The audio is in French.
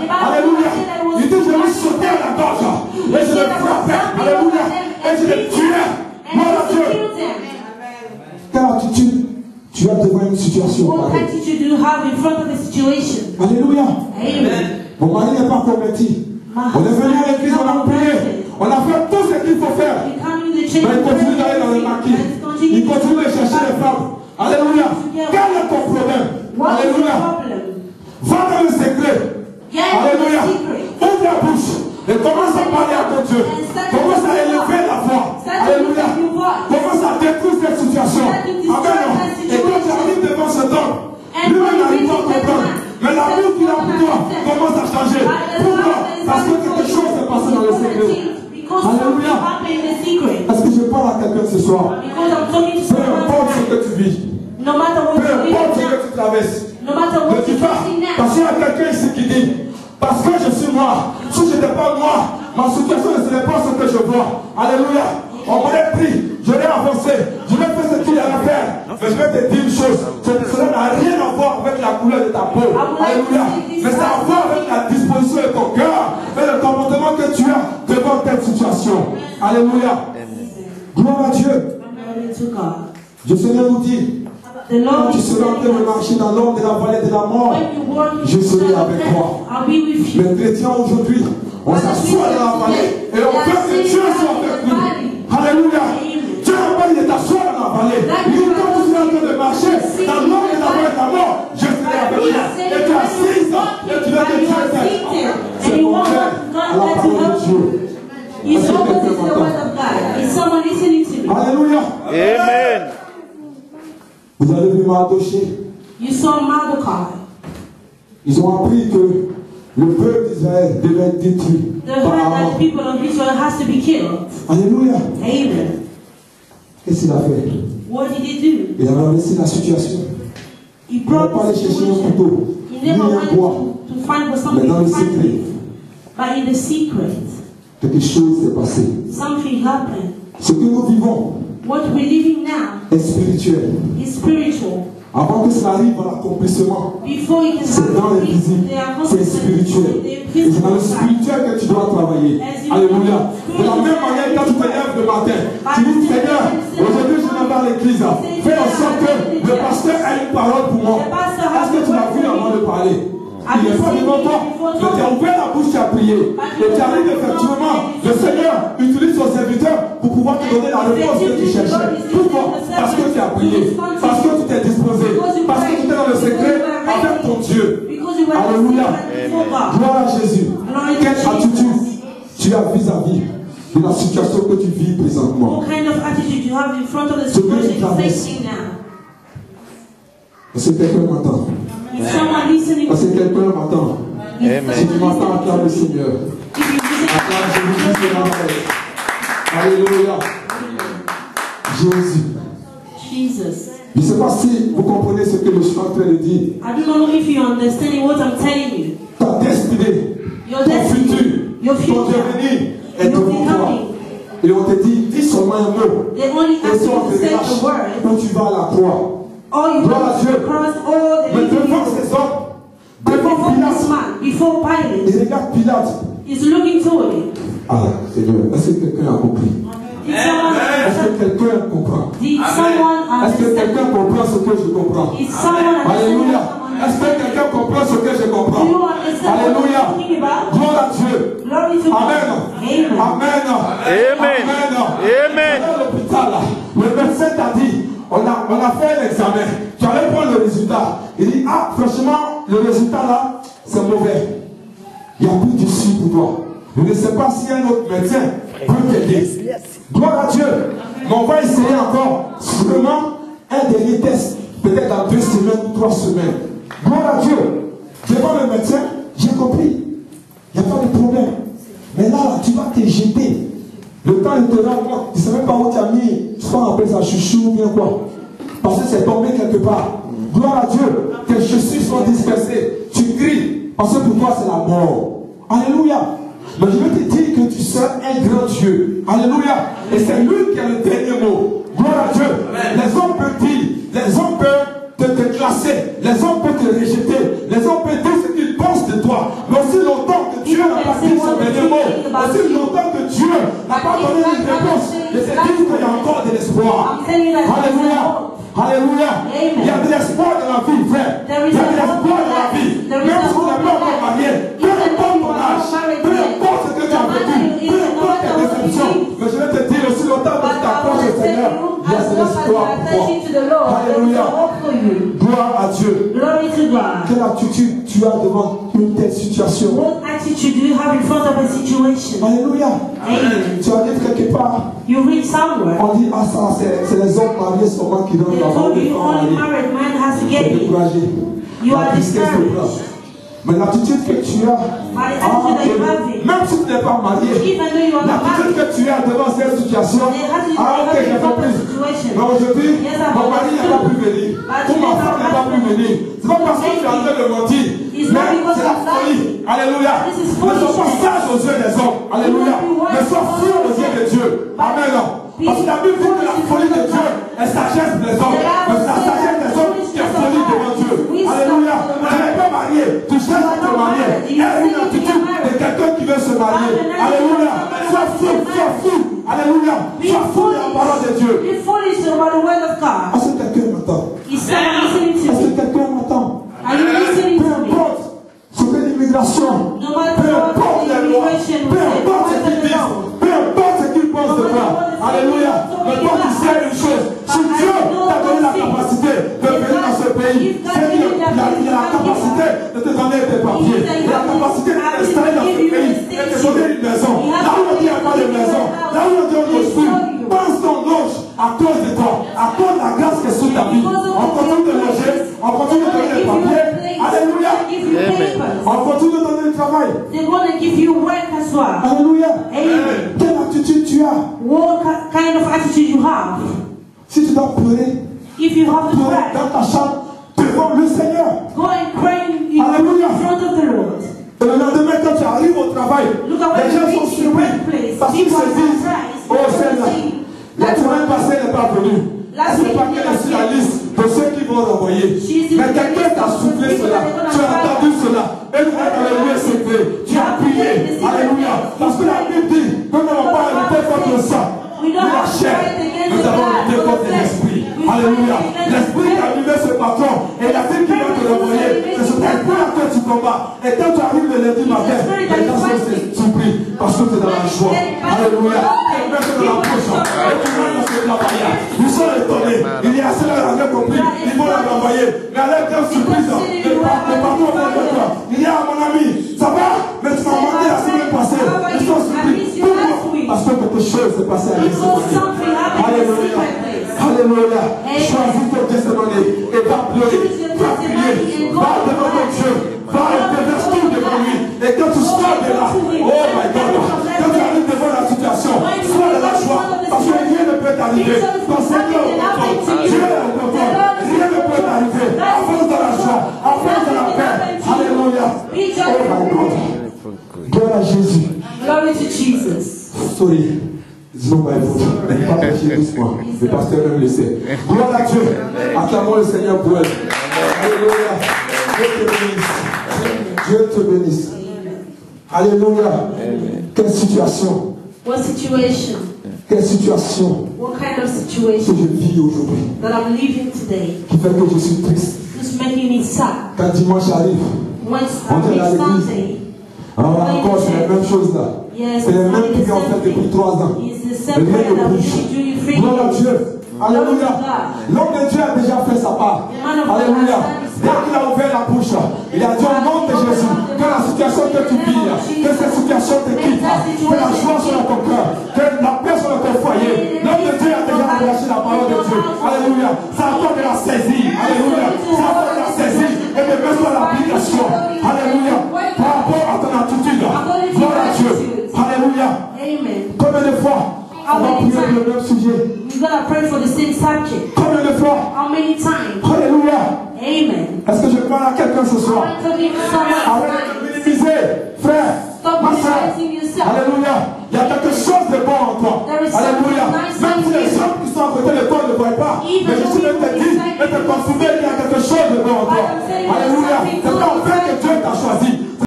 Alléluia. Il dit, je lui sautais à la gorge. Et je le frappais. Alléluia. Et je le tuais. Gloire à Dieu. Quelle attitude tu as devant une situation? What attitude do you have in front of the situation? Alléluia. Amen. Mon mari n'est pas converti. On est venu à l'église, on a prié. On a fait tout ce qu'il faut faire. Mais il continue d'aller dans le maquis. Il continue de chercher les femmes. Alléluia. Quel est ton problème? Alléluia. Va dans le secret. Alléluia. Ouvre la bouche. Et commence à parler à ton Dieu. Commence à élever la voix. Alléluia. Commence à détruire cette situation. Amen. Et quand tu arrives devant cet homme, lui-même n'arrive pas à comprendre. Mais l'amour qu'il a pour toi commence à changer. Pourquoi? Parce que quelque chose s'est passé dans le secret. Alléluia. Est-ce que je parle à quelqu'un ce soir? Peu importe ce que tu vis. Peu importe ce que tu traverses. Ne dis pas. Parce qu'il y a quelqu'un ici qui dit, parce que je suis noir, si je n'étais pas noir, ma situation ne serait pas ce que je vois. Alléluia. On m'aurait pris, je l'ai avancé, je vais faire ce qu'il y a à faire. Mais je vais te dire une chose, cela n'a rien à voir avec la couleur de ta peau. Alléluia. Mais ça a à voir avec la disposition de ton cœur et le comportement que tu as devant telle situation. Alléluia. Gloire à Dieu. Je Seigneur vous dit, quand tu seras en train de marcher dans l'ombre de la vallée de la mort, je serai avec toi. Les chrétiens aujourd'hui, on s'assoit dans la vallée et on veut que Dieu soit avec nous. Alléluia. Dieu n'a pas dit de t'asseoir dans la vallée. Il dit quand tu seras en train de marcher dans l'ombre de la vallée de la mort, je serai avec toi. Et tu as 6 ans et tu vas te dire c'est contraire à la parole de Dieu. Alléluia. Amen. Vous avez vu Mardoché. You saw Mordecai. Ils ont appris que le peuple d'Israël devait être détruit. They heard that the people of Israel has to be killed. Alléluia. Amen. Qu'est-ce qu'il a fait? What did he do? Il a renversé la situation. He Il n'a brought pas allé the chercher un situation. couteau, He ni never un went bois, to find mais something dans le to fight secret. with. But in the secret, Quelque chose s'est passé. something happened. Ce que nous vivons What we're living now est spirituel. is spiritual. Avant que cela arrive à l'accomplissement, Before you can c'est dans have l'invisible, c'est spirituel. Et c'est dans le spirituel que tu dois travailler. Alléluia. De la même manière, quand tu te lèves le matin, tu dis Seigneur, aujourd'hui je vais dans l'église. Fais en sorte que le pasteur ait une parole pour moi. Est-ce que tu l'as vu avant de parler? Il n'est pas devant toi, mais tu as ouvert la bouche, tu as prié. Et tu arrives effectivement, le Seigneur utilise son serviteur pour pouvoir te donner la réponse que tu cherchais. Pourquoi? Parce que tu as prié, parce que tu t'es disposé, parce que tu étais dans le secret avec ton Dieu. Alléluia. Gloire à Jésus. Quelle attitude tu as vis-à-vis de la situation que tu vis présentement? What kind of attitude you have in front of the situation you're facing now? Est-ce que quelqu'un m'entend? Is someone listening? Est-ce que quelqu'un m'entend? Si tu m'entends, acclame le Seigneur. Acclame Jésus de Nazareth. Alléluia. Jésus. Jesus. Je ne sais pas si vous comprenez ce que je suis en train de dire. I don't know if you're understanding what I'm telling you. Ta destinée, Your ton destiny, futur, your ton future, devenir est your devant toi. becoming. Et on te dit, dis seulement un mot. They only Et ask si on you to te say lâche, the word. quand tu vas à la croix. All you Gloire à have Dieu. to cross all the Mais devant people. ces hommes, devant Before this Pilate, man, before il Pilate, regarde Pilate. is looking toward him. Ah, Seigneur, est-ce que quelqu'un a compris? Did someone Est-ce que quelqu'un comprend? Did someone Est-ce que understand? quelqu'un comprend ce que je comprends? Is someone Alléluia. understand? Est-ce que quelqu'un comprend ce que je Do comprends? you understand what Alléluia. I'm talking about? Gloire à Dieu. Glory to God. Amen. Amen. Amen. Amen. Amen. Dans l'hôpital, le médecin t'a dit, on a fait un examen. Tu allais prendre le résultat. Il dit, ah, franchement, le résultat là, c'est mauvais. Il n'y a plus d'issue pour toi. Je ne sais pas si un autre médecin peut t'aider. Gloire à Dieu. Mais on va essayer encore. Sûrement, un dernier test. Peut-être dans 2 semaines ou 3 semaines. Gloire à Dieu. Devant le médecin, j'ai compris. Il n'y a pas de problème. Mais là, tu vas te jeter. Le temps est te rend compte. Tu ne sais même pas où tu as mis. Je sais pas, on appelle ça chouchou ou bien quoi. Parce que c'est tombé quelque part. Gloire à Dieu. Tes chaussures sont dispersées. Tu cries. Parce que pour toi, c'est la mort. Alléluia. Mais je veux te dire que tu seras un grand Dieu. Alléluia. Et c'est lui qui a le dernier mot. Gloire à Dieu. Les hommes peuvent dire, les hommes peuvent te classer, les hommes peuvent te rejeter, les hommes peuvent dire ce qu'ils pensent de toi. Mais aussi longtemps mots. Aussi longtemps que Dieu n'a pas donné une réponse, je te dis qu'il y a encore de l'espoir. Alléluia. Alléluia. Il y a de l'espoir dans la vie, frère. Il y a de l'espoir dans la vie. Même si tu n'es pas encore marié, peu importe ton âge, peu importe ce que tu as vécu, peu importe tes déceptions. Mais je vais te dire aussi longtemps que tu t'approches au Seigneur, il y a de l'espoir pour toi. Alléluia. Gloire à Dieu. Quelle attitude tu as devant une telle situation? What attitude do you have in front of a situation? Alléluia. Amen. Tu as dit quelque part. You read somewhere. On dit, ah ça, c'est les hommes mariés seulement qui donnent la parole des femmes mariées. C'est découragé. You are discouraged. Mais l'attitude que tu as, même si tu n'es pas marié, l'attitude que tu as devant cette situation, ok, j'ai compris. Mais aujourd'hui, mon mari n'a pas pu venir, ou ma femme n'a pas pu venir. C'est pas parce que tu es en train de mentir, mais c'est la folie. Alléluia. Ne sois pas sage aux yeux des hommes. Alléluia. Mais sois fier aux yeux de Dieu. Amen. Parce que la Bible dit que la folie de Dieu est sagesse des hommes. Mais c'est la sagesse des hommes qui est folie devant Dieu. Alléluia. Tu n'es pas marié, tu cherches à te marier. Il y a une attitude de quelqu'un qui veut se marier. Alléluia. Sois fou, sois fou. Alléluia. Sois fou de la parole de Dieu. Est-ce que quelqu'un m'entend? Est-ce que quelqu'un m'entend? Peu importe ce que l'immigration, peu importe les lois, peu importe ce qu'ils disent, peu importe ce qu'ils pensent de toi. Alléluia. Mais toi tu sais une chose, si Dieu t'a donné la capacité de venir dans ce pays, c'est qu'il a la capacité de te donner tes papiers, il a la capacité de t'installer dans ce pays et de te donner une maison. Là où il n'y a pas de maison, là où Dieu ne trouve plus, pense ton loge à cause de toi, à cause de la grâce qui est sous ta vie. On continue de loger, on continue de donner des papiers. Alléluia. On continue de donner du travail. Alléluia. Quelle attitude tu as? What kind of attitude you have? Si tu dois pleurer, If you have to pleurer cry, dans ta chambre devant le Seigneur. go and pray in front of the Lord. Et le lendemain, quand tu arrives au travail, les gens sont surpris parce qu'ils se disent, oh Seigneur, la semaine passée n'est pas venue. Ce n'est pas qu'elle est sur la liste de ceux qui vont l'envoyer. Mais quelqu'un t'a soufflé cela. Tu as entendu cela. Et nous allons le lieu secret. Tu as prié. Alléluia. Parce que la Bible dit que nous n'avons pas lutté contre le sang. Nous la chair. Nous avons lutté contre l'esprit. Alléluia. L'esprit qui a allumé ce patron et la vie qui va te l'envoyer. C'est ce esprit-là que tu combats. Et quand tu arrives le lundi matin, les gens sont surpris parce que tu es dans la joie. Alléluia. Et même dans la poche. Et tu vas dans ce travail. Ils sont étonnés. Il y a ceux qui avaient compris. Ils vont l'envoyer. Mais à l'aide d'un surprise, le patron va de toi. Il y a mon ami. Ça va? Mais tu m'as demandé la semaine passée. Ils sont surpris. Parce que quelque chose s'est passé à l'extérieur. Alléluia. Alléluia. Choisis ton testimony et va pleurer, va prier, va devant ton Dieu, va investir devant lui. Et quand tu sors de là, oh my God, quand tu arrives devant la situation, sois de la joie, parce que rien ne peut t'arriver. Ton Seigneur est au contrôle, Dieu est au contrôle, rien ne peut t'arriver. Avance dans la joie, avance dans la paix. Alléluia. Oh my God. Gloire à Jésus. Glory to Jesus. Sorry. Disons pas écoute, pas prêcher doucement. Le pasteur même le sait. Gloire à Dieu. Acclamons le Seigneur pour elle. Alléluia. Dieu te bénisse. Dieu te bénisse. Alléluia. Quelle situation? What situation? Quelle situation? What kind of Que situation je vis aujourd'hui? that I'm living today? Qui fait que je suis triste. Who's making me sad? Quand dimanche arrive, When on est à l'église. Sunday, Encore, c'est la même chose là. C'est les mêmes qui ont fait depuis 3 ans. Le même bouche. Gloire à Dieu. Alléluia. L'homme de Dieu a déjà fait sa part. Alléluia. Dès qu'il a ouvert la bouche, il a dit au nom de Jésus que la situation que tu vis, que cette situation te quitte, que la joie soit dans ton cœur, que la paix soit dans ton foyer. L'homme de Dieu a déjà relâché la parole de Dieu. Alléluia. C'est à toi de la saisir. Alléluia. C'est à toi de la saisir et de mettre à l'application. Alléluia. Par rapport à ton attitude. Gloire à Dieu. Alléluia. Amen. Combien de fois on va prier pour le même sujet? We're gonna pray for the same subject. Combien de fois? How many times? Alléluia. Amen. Est-ce que je parle à quelqu'un ce soir? Arrête de minimiser, frère, ma soeur. Alléluia. Il y a quelque chose de bon en toi. Alléluia. Même si les gens qui sont à côté de toi ne voient pas, mais je suis de te dire et te confirmer qu'il y a quelque chose de bon en toi. Alléluia. C'est pas en fait que Dieu t'a choisi.